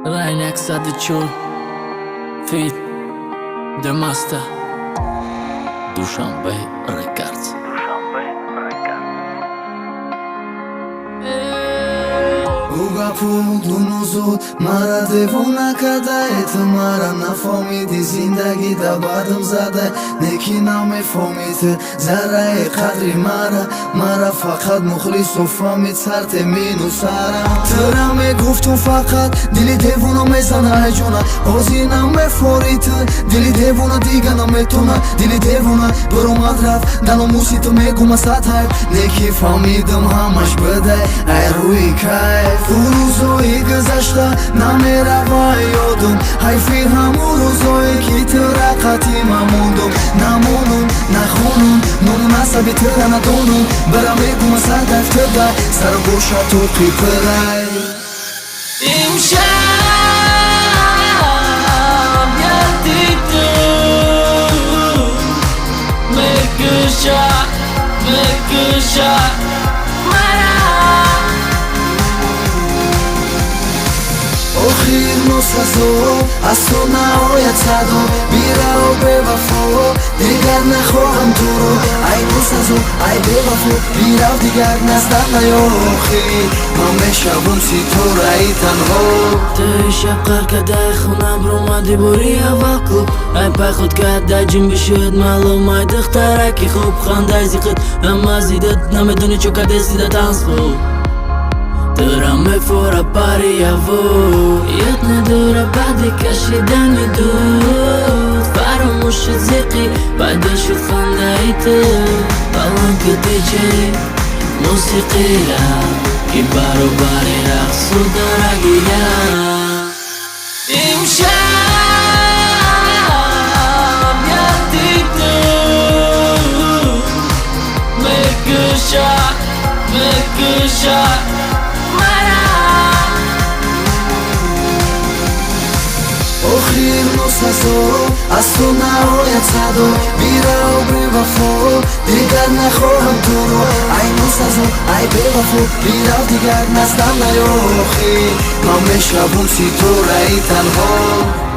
Rajnek Sadichur Feat The Master Dushanbe Records. Uga pudunu zud mara devona kadayet mara nafamidi zindagi da badam zada neki name famit zarae qadri mara faqat mukhlis u famit sarte minu sara tera me guftu faqat dili devona mezana jona ozina me forit dili devona digana metona dili devona bro madraf dano musit me gumasatay neki famidam hamash bade ay ruhi kayf روزایی گذشته نمیروای یادم حیفی همون روزایی که تو رقتی مموندم نمونم نخونم نونم عصبی تره ندونم برم بگم صدف تبه سر گوشا تو قیپره امشب یادی تو مکشا آخر نسخه از تو نهایت صدا بیره و به وفا دیگر نخواهم تو رو ای نسخه ای به وفا بیره و دیگر نزدم نیا آخری من بشبم سی تو رای تنها توی شب قر کده خونم رو مادی بوری اول کلوب ای پای خود کده جیم بشود معلوم ای دخترکی خوب خانده زیقت اما زیدت نمیدونی چو کده زیده تنس خوب Dura-me fora pariavo Jët në dura badi ka shidani dut Faro mu shit ziki Bajdo shit khanda i të Balon këtë gjeri Musikira Ki baro bari raqsu daragia Imshab Jati të Me kësha آخر نسخه از تو نهایت صدا بیره و به وفا دیگر نخواهم تو رو ای نسخه ای به وفا بیره و دیگر نزدم نیا آخر من بشنوم سی تو رای تنها